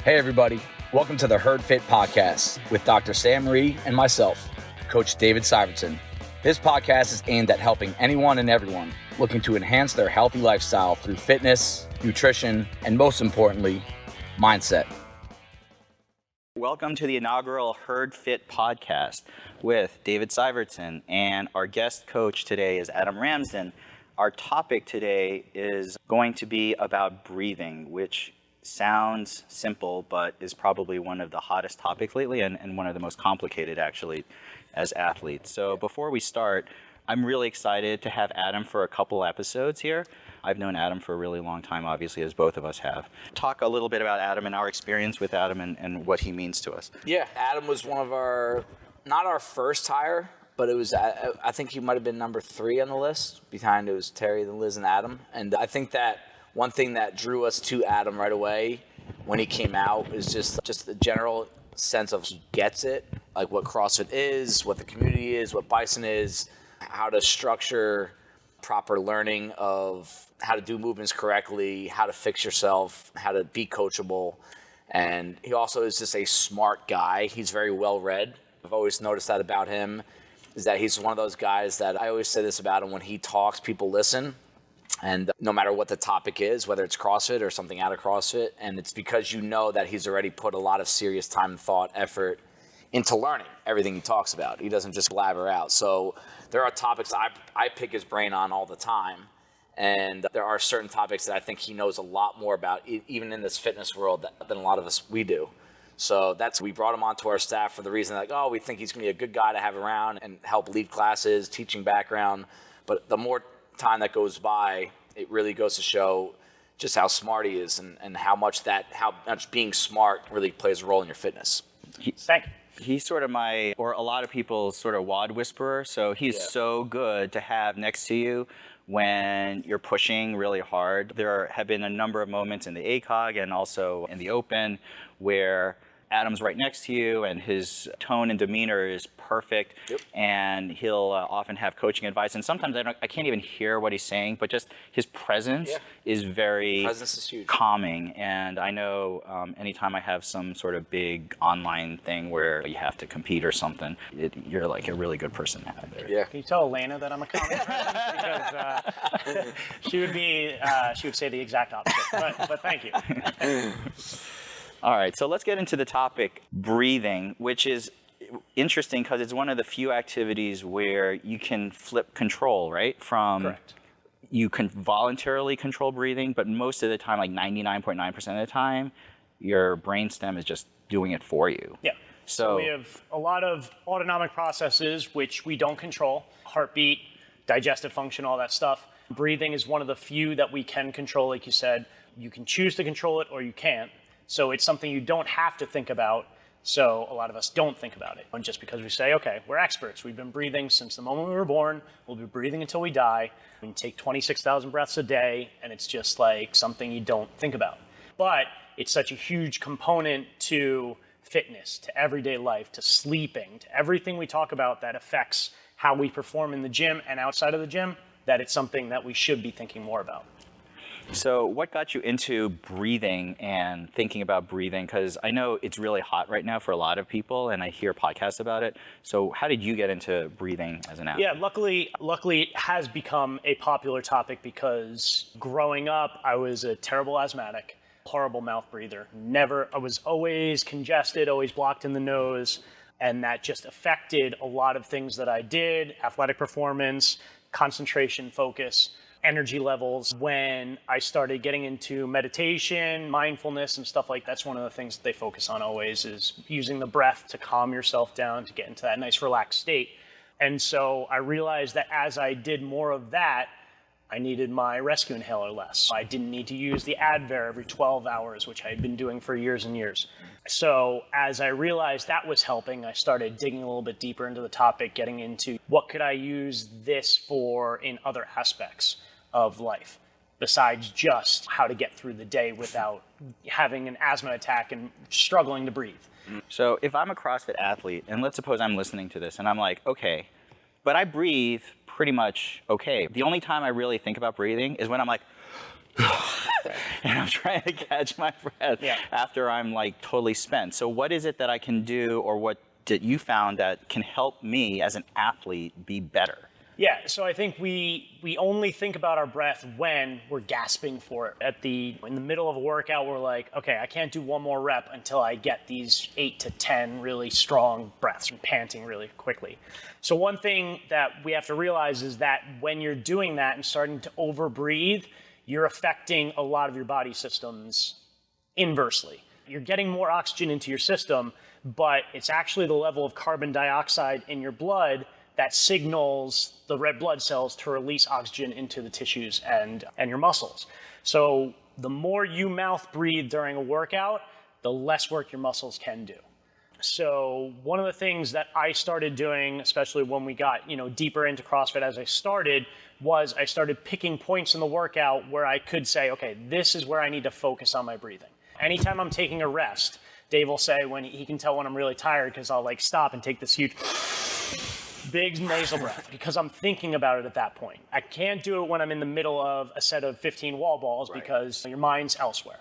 Hey everybody, welcome to the Herd Fit Podcast with Dr. Sam Rhee and myself, Coach David Syvertsen. This podcast is aimed at helping anyone and everyone looking to enhance their healthy lifestyle through fitness, nutrition, and most importantly, mindset. Welcome to the inaugural Herd Fit Podcast with David Syvertsen, and our guest coach today is Adam Ramsden. Our topic today is going to be about breathing, which sounds simple, but is probably one of the hottest topics lately and one of the most complicated, actually, as athletes. So before we start, I'm really excited to have Adam for a couple episodes here. I've known Adam for a really long time, obviously, as both of us have. Talk a little bit about Adam and our experience with Adam and what he means to us. Yeah, Adam was one of not our first hire, but it was, I think he might have been number 3 on the list. Behind it was Terry, then Liz, and Adam. And I think that one thing that drew us to Adam right away when he came out is just the general sense of he gets it, like what CrossFit is, what the community is, what Bison is, how to structure proper learning of how to do movements correctly, how to fix yourself, how to be coachable. And he also is just a smart guy. He's very well read. I've always noticed that about him, is that he's one of those guys that I always say this about him: when he talks, people listen. And no matter what the topic is, whether it's CrossFit or something out of CrossFit, and it's because you know that he's already put a lot of serious time, thought, effort into learning everything he talks about. He doesn't just blabber out. So there are topics I pick his brain on all the time. And there are certain topics that I think he knows a lot more about, even in this fitness world, than a lot of us we do. So we brought him onto our staff for the reason we think he's going to be a good guy to have around and help lead classes, teaching background. But the more time that goes by, it really goes to show just how smart he is and how much being smart really plays a role in your fitness. Thank you. He's sort of a lot of people's sort of WOD whisperer, so he's so good to have next to you when you're pushing really hard. There have been a number of moments in the ACOG and also in the Open where Adam's right next to you and his tone and demeanor is perfect. Yep. And he'll often have coaching advice, and sometimes I can't even hear what he's saying, but just his presence is very huge. Calming. And I know anytime I have some sort of big online thing where you have to compete or something, you're like a really good person to have there. Yeah. Can you tell Elena that I'm a calming person? Because she would say the exact opposite. But thank you. All right, so let's get into the topic, breathing, which is interesting because it's one of the few activities where you can flip control, right? Correct. You can voluntarily control breathing, but most of the time, like 99.9% of the time, your brainstem is just doing it for you. Yeah. So we have a lot of autonomic processes which we don't control: heartbeat, digestive function, all that stuff. Breathing is one of the few that we can control, like you said. You can choose to control it or you can't. So it's something you don't have to think about. So a lot of us don't think about it. And just because we say, okay, we're experts. We've been breathing since the moment we were born. We'll be breathing until we die. We can take 26,000 breaths a day, and it's just like something you don't think about. But it's such a huge component to fitness, to everyday life, to sleeping, to everything we talk about that affects how we perform in the gym and outside of the gym, that it's something that we should be thinking more about. So what got you into breathing and thinking about breathing? Because I know it's really hot right now for a lot of people, and I hear podcasts about it. So how did you get into breathing as an athlete? Yeah, luckily it has become a popular topic because growing up, I was a terrible asthmatic, horrible mouth breather. I was always congested, always blocked in the nose, and that just affected a lot of things that I did: athletic performance, concentration, focus, energy levels. When I started getting into meditation, mindfulness, and stuff like that, that's one of the things that they focus on always, is using the breath to calm yourself down, to get into that nice relaxed state. And so I realized that as I did more of that, I needed my rescue inhaler less. I didn't need to use the Advair every 12 hours, which I had been doing for years and years. So as I realized that was helping, I started digging a little bit deeper into the topic, getting into what could I use this for in other aspects of life, besides just how to get through the day without having an asthma attack and struggling to breathe. So if I'm a CrossFit athlete, and let's suppose I'm listening to this and I'm like, okay, but I breathe pretty much okay. The only time I really think about breathing is when I'm like, and I'm trying to catch my breath after I'm like totally spent. So what is it that I can do, or what did you found that can help me as an athlete be better? Yeah, so I think we only think about our breath when we're gasping for it. In the middle of a workout, we're like, okay, I can't do one more rep until I get these 8 to 10 really strong breaths and panting really quickly. So one thing that we have to realize is that when you're doing that and starting to overbreathe, you're affecting a lot of your body systems inversely. You're getting more oxygen into your system, but it's actually the level of carbon dioxide in your blood that signals the red blood cells to release oxygen into the tissues and your muscles. So the more you mouth breathe during a workout, the less work your muscles can do. So one of the things that I started doing, especially when we got deeper into CrossFit as I started, was I started picking points in the workout where I could say, okay, this is where I need to focus on my breathing. Anytime I'm taking a rest, Dave will say when he can tell when I'm really tired because I'll like stop and take this huge big nasal breath because I'm thinking about it at that point. I can't do it when I'm in the middle of a set of 15 wall balls because your mind's elsewhere.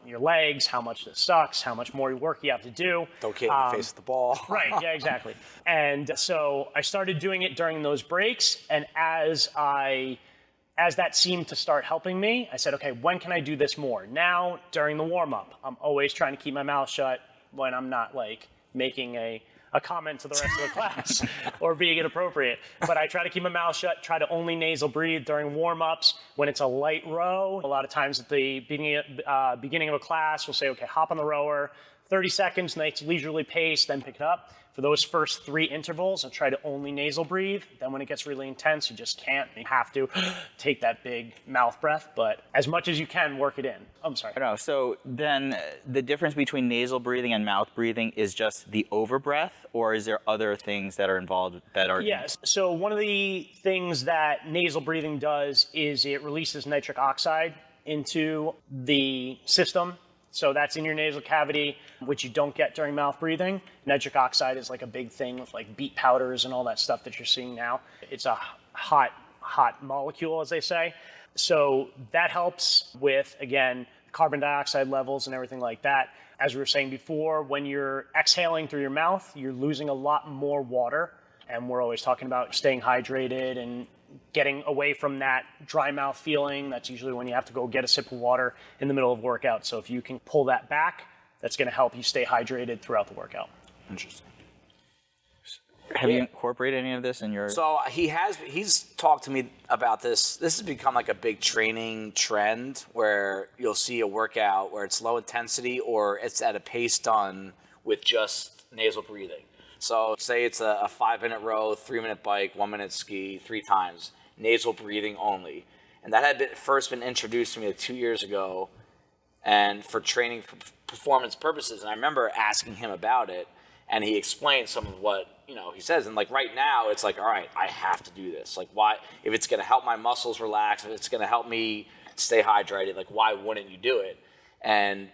Your legs, how much this sucks, how much more work you have to do. Don't get in the face of the ball. Right, yeah, exactly. And so I started doing it during those breaks, and as that seemed to start helping me, I said, okay, when can I do this more? Now, during the warm-up, I'm always trying to keep my mouth shut when I'm not like making a comment to the rest of the class or being inappropriate. But I try to keep my mouth shut, try to only nasal breathe during warm-ups. When it's a light row, a lot of times at the beginning of a class, we'll say, okay, hop on the rower, 30 seconds, nice leisurely pace, then pick it up. For those first 3 intervals, I'll try to only nasal breathe. Then when it gets really intense, you just can't. You have to take that big mouth breath, but as much as you can, work it in. I'm sorry. No, so then the difference between nasal breathing and mouth breathing is just the overbreath, or is there other things that are involved that are? Yes. So one of the things that nasal breathing does is it releases nitric oxide into the system. So that's in your nasal cavity, which you don't get during mouth breathing. Nitric oxide is like a big thing with like beet powders and all that stuff that you're seeing now. It's a hot molecule, as they say. So that helps with, again, carbon dioxide levels and everything like that. As we were saying before, when you're exhaling through your mouth, you're losing a lot more water. And we're always talking about staying hydrated and getting away from that dry mouth feeling. That's usually when you have to go get a sip of water in the middle of workout. So if you can pull that back, that's going to help you stay hydrated throughout the workout. Interesting. Have you incorporated any of this in your? So he's talked to me about this. This has become like a big training trend where you'll see a workout where it's low intensity or it's at a pace done with just nasal breathing. So say it's a 5-minute row, 3-minute bike, 1-minute ski, 3 times, nasal breathing only. And that had first been introduced to me 2 years ago and for training for performance purposes. And I remember asking him about it, and he explained some of what he says. And like right now, it's like, all right, I have to do this. Like why, if it's going to help my muscles relax, if it's going to help me stay hydrated, like why wouldn't you do it? And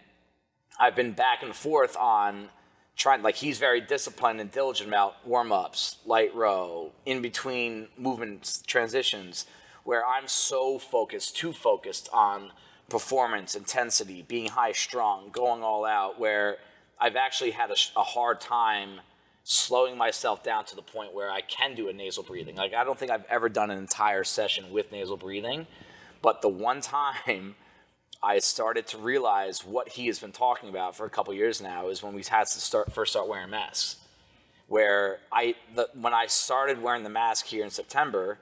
I've been back and forth on trying, like he's very disciplined and diligent about warm-ups, light row, in between movements, transitions, where I'm so too focused on performance, intensity, being high strung, going all out, where I've actually had a hard time slowing myself down to the point where I can do a nasal breathing. Like I don't think I've ever done an entire session with nasal breathing, but the one time I started to realize what he has been talking about for a couple years now is when we had to first start wearing masks. When I started wearing the mask here in September,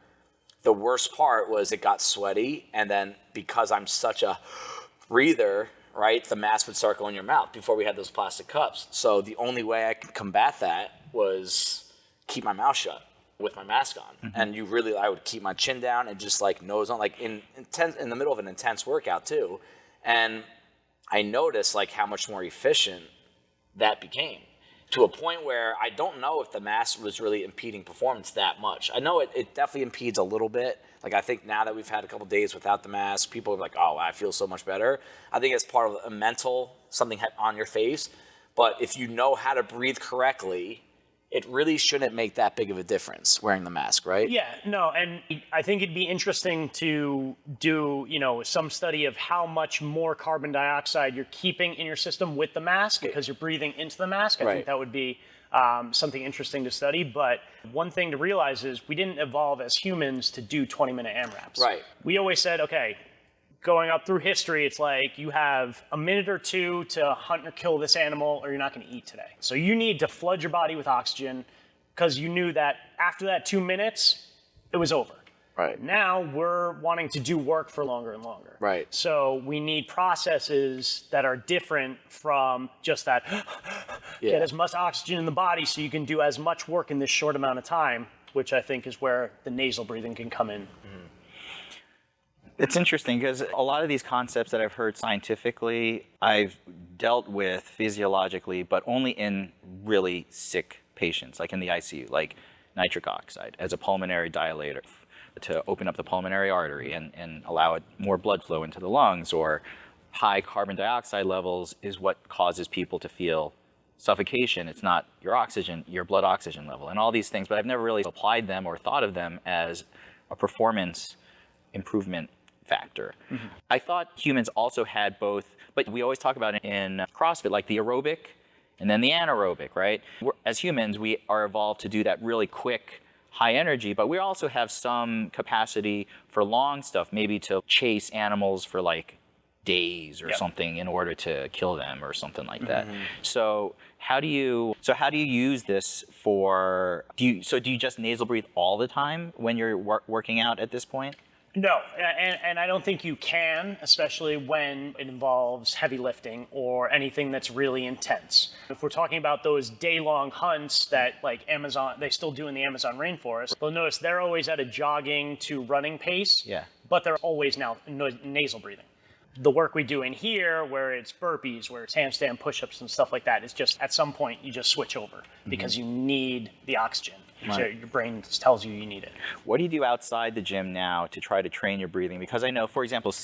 the worst part was it got sweaty, and then because I'm such a breather, right, the mask would start going in your mouth before we had those plastic cups. So the only way I could combat that was keep my mouth shut with my mask on. Mm-hmm. And I would keep my chin down and just like nose on, like in the middle of an intense workout too. And I noticed like how much more efficient that became, to a point where I don't know if the mask was really impeding performance that much. I know it definitely impedes a little bit. Like I think now that we've had a couple days without the mask, people are like, oh, I feel so much better. I think it's part of something on your face. But if you know how to breathe correctly, it really shouldn't make that big of a difference wearing the mask, right? Yeah, no, and I think it'd be interesting to do, some study of how much more carbon dioxide you're keeping in your system with the mask because you're breathing into the mask. I think that would be something interesting to study. But one thing to realize is we didn't evolve as humans to do 20-minute AMRAPs. Right. We always said, okay, going up through history, it's like you have a minute or two to hunt or kill this animal or you're not going to eat today. So you need to flood your body with oxygen because you knew that after that 2 minutes, it was over. Right. Now we're wanting to do work for longer and longer. Right. So we need processes that are different from just that get as much oxygen in the body so you can do as much work in this short amount of time, which I think is where the nasal breathing can come in. It's interesting because a lot of these concepts that I've heard scientifically, I've dealt with physiologically, but only in really sick patients, like in the ICU, like nitric oxide as a pulmonary dilator to open up the pulmonary artery and allow it more blood flow into the lungs, or high carbon dioxide levels is what causes people to feel suffocation. It's not your oxygen, your blood oxygen level, and all these things, but I've never really applied them or thought of them as a performance improvement factor. I thought humans also had both, but we always talk about it in CrossFit, like the aerobic and then the anaerobic, right? As humans, we are evolved to do that really quick, high energy, but we also have some capacity for long stuff, maybe to chase animals for like days or something in order to kill them or something like that. So how do you use this for, do you just nasal breathe all the time when you're working out at this point? No, and I don't think you can, especially when it involves heavy lifting or anything that's really intense. If we're talking about those day-long hunts that like Amazon, they still do in the Amazon rainforest, you'll notice they're always at a jogging to running pace, but they're always now nasal breathing. The work we do in here, where it's burpees, where it's handstand push-ups and stuff like that, is just at some point you just switch over because you need the oxygen. So your brain just tells you need it. What do you do outside the gym now to try to train your breathing? Because I know, for example,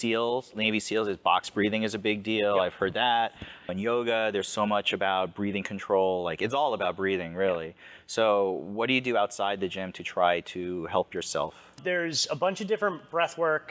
Navy SEALs, is box breathing is a big deal. I've heard that. In yoga, there's so much about breathing control. Like, it's all about breathing, really. So what do you do outside the gym to try to help yourself? There's a bunch of different breathwork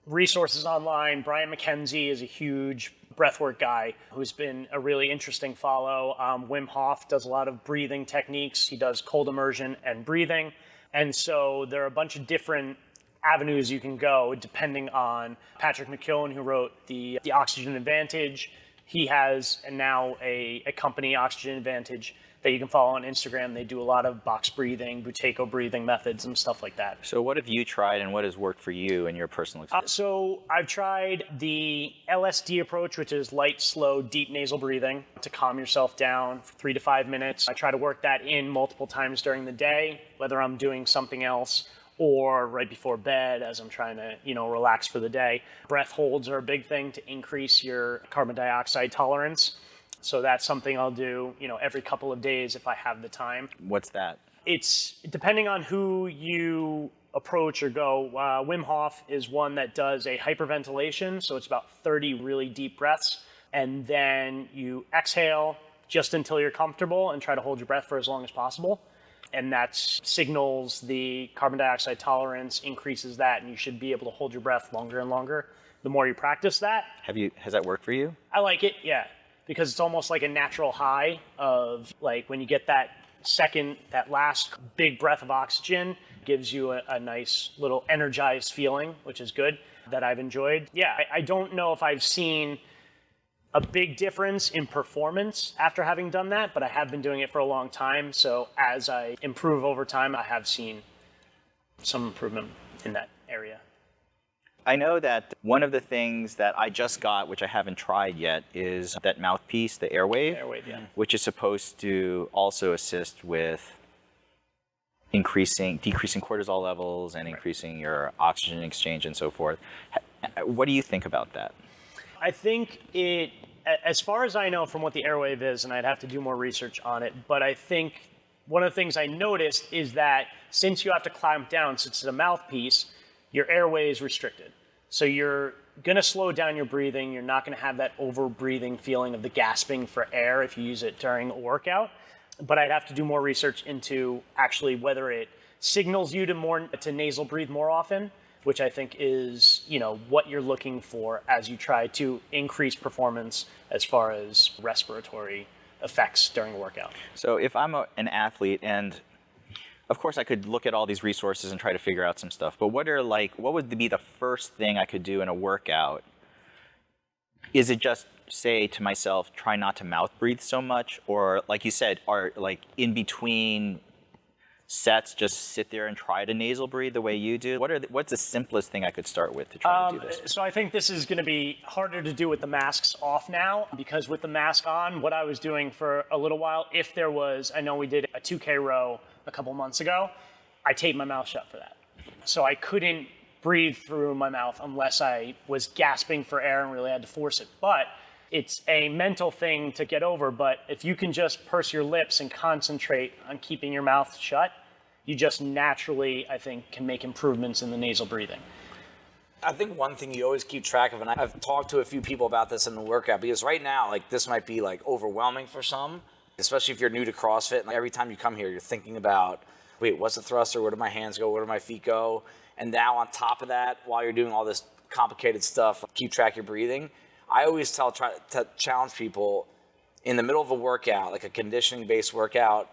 resources online. Brian McKenzie is a huge breathwork guy who's been a really interesting follow. Wim Hof does a lot of breathing techniques. He does cold immersion and breathing. And so there are a bunch of different avenues you can go depending on Patrick McKeown, who wrote the Oxygen Advantage. He has now a company, Oxygen Advantage, that you can follow on Instagram. They do a lot of box breathing, Buteyko breathing methods and stuff like that. So what have you tried and what has worked for you in your personal experience? So I've tried the LSD approach, which is light, slow, deep nasal breathing to calm yourself down for 3 to 5 minutes. I try to work that in multiple times during the day, whether I'm doing something else or right before bed as I'm trying to, relax for the day. Breath holds are a big thing to increase your carbon dioxide tolerance. So that's something I'll do, every couple of days if I have the time. What's that? It's depending on who you approach or go. Wim Hof is one that does a hyperventilation. So it's about 30 really deep breaths. And then you exhale just until you're comfortable and try to hold your breath for as long as possible. And that signals the carbon dioxide tolerance, increases that, and you should be able to hold your breath longer and longer the more you practice that. Has that worked for you? I like it, yeah. Because it's almost like a natural high of like when you get that last big breath of oxygen, gives you a nice little energized feeling, which is good, that I've enjoyed. Yeah, I don't know if I've seen a big difference in performance after having done that, but I have been doing it for a long time. So as I improve over time, I have seen some improvement in that area. I know that one of the things that I just got, which I haven't tried yet, is that mouthpiece, the Airwave, which is supposed to also assist with decreasing cortisol levels and increasing your oxygen exchange and so forth. What do you think about that? I think as far as I know from what the Airwave is, and I'd have to do more research on it, but I think one of the things I noticed is that since you have to clamp down, since it's a mouthpiece, your airway is restricted. So you're going to slow down your breathing. You're not going to have that over-breathing feeling of the gasping for air if you use it during a workout. but I'd have to do more research into actually whether it signals you to nasal breathe more often, which I think is, what you're looking for as you try to increase performance as far as respiratory effects during a workout. So if I'm an athlete, and of course I could look at all these resources and try to figure out some stuff, but what would be the first thing I could do in a workout? Is it just say to myself, try not to mouth breathe so much? Or like you said, are like in between sets, just sit there and try to nasal breathe the way you do? What's the simplest thing I could start with to try to do this? So I think this is going to be harder to do with the masks off now, because with the mask on, what I was doing for a little while, I know we did a 2K row a couple months ago, I taped my mouth shut for that. So I couldn't breathe through my mouth unless I was gasping for air and really had to force it. But it's a mental thing to get over, but if you can just purse your lips and concentrate on keeping your mouth shut, you just naturally, I think, can make improvements in the nasal breathing. I think one thing you always keep track of, and I've talked to a few people about this in the workout, because right now, this might be overwhelming for some, especially if you're new to CrossFit. And every time you come here, you're thinking about, wait, what's the thruster? Where do my hands go? Where do my feet go? And now on top of that, while you're doing all this complicated stuff, keep track of your breathing. I always try to challenge people in the middle of a workout, like a conditioning-based workout,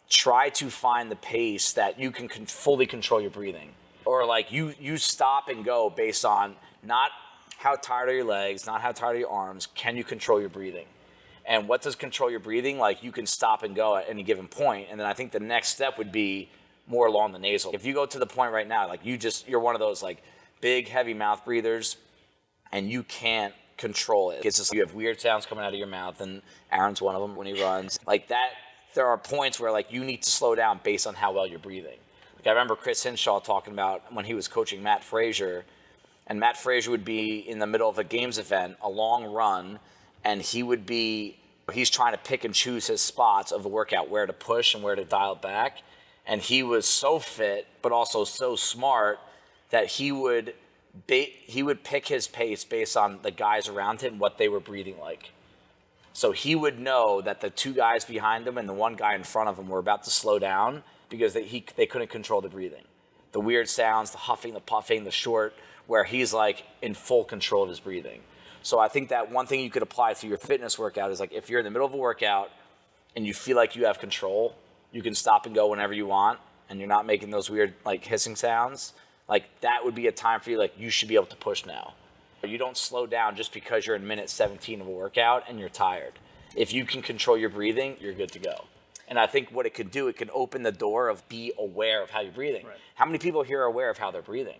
try to find the pace that you can fully control your breathing. Or you stop and go based on not how tired are your legs, not how tired are your arms, can you control your breathing? And what does control your breathing? You can stop and go at any given point. And then I think the next step would be more along the nasal. If you go to the point right now, you're one of those big, heavy mouth breathers, and you can't control it. It's just you have weird sounds coming out of your mouth, and Aaron's one of them when he runs. There are points where you need to slow down based on how well you're breathing. I remember Chris Hinshaw talking about when he was coaching Matt Frazier, and Matt Frazier would be in the middle of a games event, a long run, and he's trying to pick and choose his spots of the workout, where to push and where to dial it back. And he was so fit, but also so smart that he would pick his pace based on the guys around him, what they were breathing like. So he would know that the two guys behind him and the one guy in front of him were about to slow down because they couldn't control the breathing. The weird sounds, the huffing, the puffing, the short, where he's in full control of his breathing. So I think that one thing you could apply to your fitness workout is if you're in the middle of a workout and you feel like you have control, you can stop and go whenever you want, and you're not making those weird hissing sounds. That would be a time for you, you should be able to push now. You don't slow down just because you're in minute 17 of a workout and you're tired. If you can control your breathing, you're good to go. And I think what it could do, it can open the door of be aware of how you're breathing. Right. How many people here are aware of how they're breathing?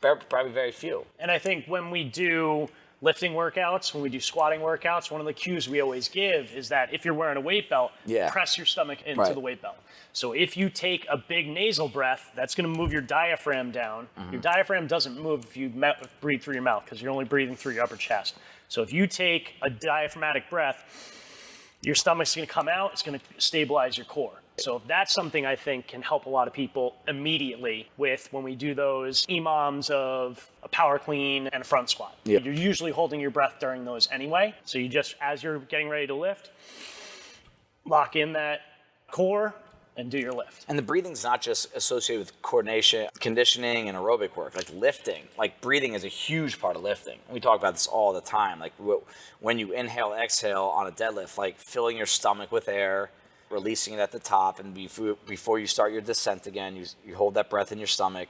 Probably very few. And I think when we do lifting workouts, when we do squatting workouts, one of the cues we always give is that if you're wearing a weight belt, press your stomach into the weight belt. So if you take a big nasal breath, that's going to move your diaphragm down. Mm-hmm. Your diaphragm doesn't move if you breathe through your mouth, because you're only breathing through your upper chest. So if you take a diaphragmatic breath, your stomach's going to come out, it's going to stabilize your core. So that's something I think can help a lot of people immediately with when we do those EMOMs of a power clean and a front squat. Yeah. You're usually holding your breath during those anyway. So you just, as you're getting ready to lift, lock in that core and do your lift. And the breathing's not just associated with coordination, conditioning, and aerobic work. Lifting, breathing is a huge part of lifting. We talk about this all the time. When you inhale, exhale on a deadlift, filling your stomach with air, releasing it at the top, and before you start your descent again, you hold that breath in your stomach.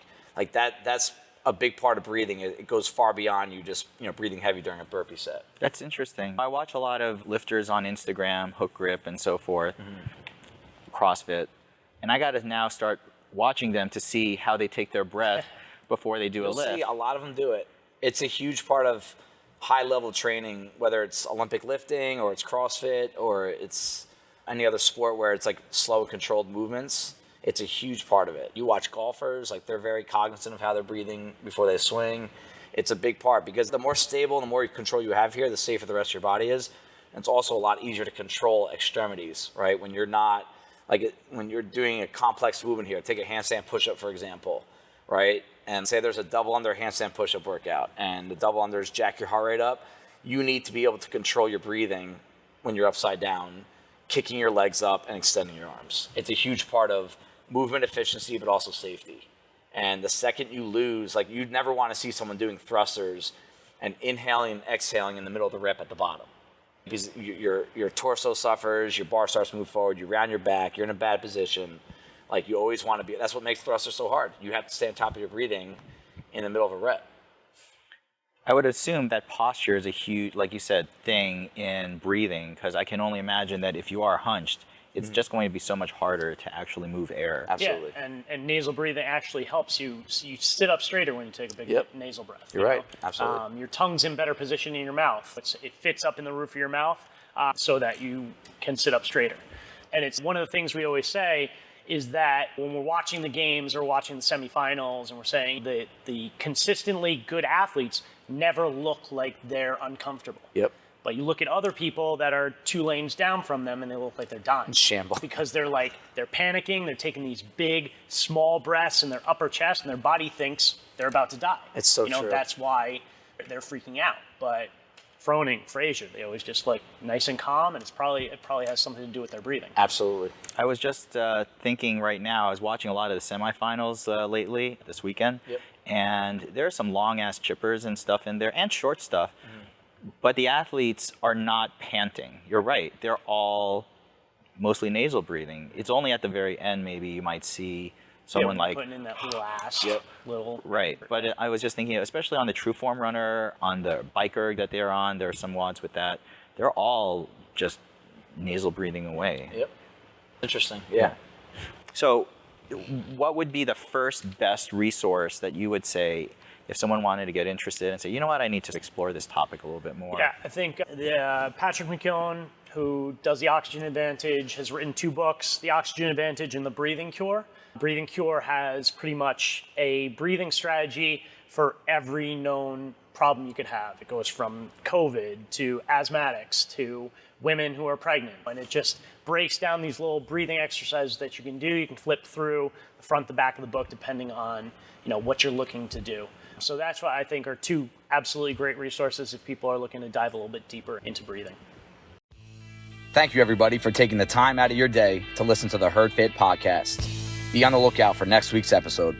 That's a big part of breathing. It goes far beyond you just breathing heavy during a burpee set. That's interesting. I watch a lot of lifters on Instagram, Hook Grip and so forth, CrossFit, and I got to now start watching them to see how they take their breath before they do a lift. See, a lot of them do it. It's a huge part of high-level training, whether it's Olympic lifting or it's CrossFit or it's any other sport where it's slow and controlled movements. It's a huge part of it. You watch golfers, they're very cognizant of how they're breathing before they swing. It's a big part because the more stable and the more control you have here, the safer the rest of your body is. And it's also a lot easier to control extremities, right? When you're not, when you're doing a complex movement here, take a handstand push-up, for example, right? And say there's a double under handstand push-up workout, and the double unders jack your heart rate up. You need to be able to control your breathing when you're upside down. kicking your legs up and extending your arms. It's a huge part of movement efficiency, but also safety. And the second you lose, like you'd never want to see someone doing thrusters and inhaling and exhaling in the middle of the rep at the bottom. Because your torso suffers, your bar starts to move forward, you round your back, you're in a bad position. Like you always want to be, that's what makes thrusters so hard. You have to stay on top of your breathing in the middle of a rep. I would assume that posture is a huge, like you said, thing in breathing, because I can only imagine that if you are hunched, it's just going to be so much harder to actually move air. Absolutely. Yeah, and nasal breathing actually helps you. You sit up straighter when you take a big nasal breath. You're right. Absolutely. Your tongue's in better position in your mouth. It fits up in the roof of your mouth so that you can sit up straighter. And it's one of the things we always say is that when we're watching the games or watching the semifinals and we're saying that the consistently good athletes never look like they're uncomfortable. Yep. But you look at other people that are 2 lanes down from them and they look like they're dying. Shamble. Because they're panicking, they're taking these big, small breaths in their upper chest and their body thinks they're about to die. It's so true. That's why they're freaking out. But Froning, Frazier, they always just look nice and calm, and it probably has something to do with their breathing. Absolutely. I was just thinking right now, I was watching a lot of the semifinals lately, this weekend, and there are some long-ass chippers and stuff in there, and short stuff. But the athletes are not panting. You're right. They're all mostly nasal breathing. It's only at the very end maybe you might see someone like putting in that last little. Right. But I was just thinking, especially on the true form runner, on the biker that they're on, there are some WODs with that. They're all just nasal breathing away. Yep. Interesting. Yeah. So what would be the first best resource that you would say if someone wanted to get interested and say, you know what, I need to explore this topic a little bit more? Yeah, I think Patrick McKeown, who does the Oxygen Advantage, has written 2 books, The Oxygen Advantage and The Breathing Cure. Breathing Cure has pretty much a breathing strategy for every known problem you could have. It goes from COVID to asthmatics to women who are pregnant. And it just breaks down these little breathing exercises that you can do. You can flip through the front, the back of the book, depending on what you're looking to do. So that's what I think are 2 absolutely great resources if people are looking to dive a little bit deeper into breathing. Thank you, everybody, for taking the time out of your day to listen to the Herd Fit podcast. Be on the lookout for next week's episode.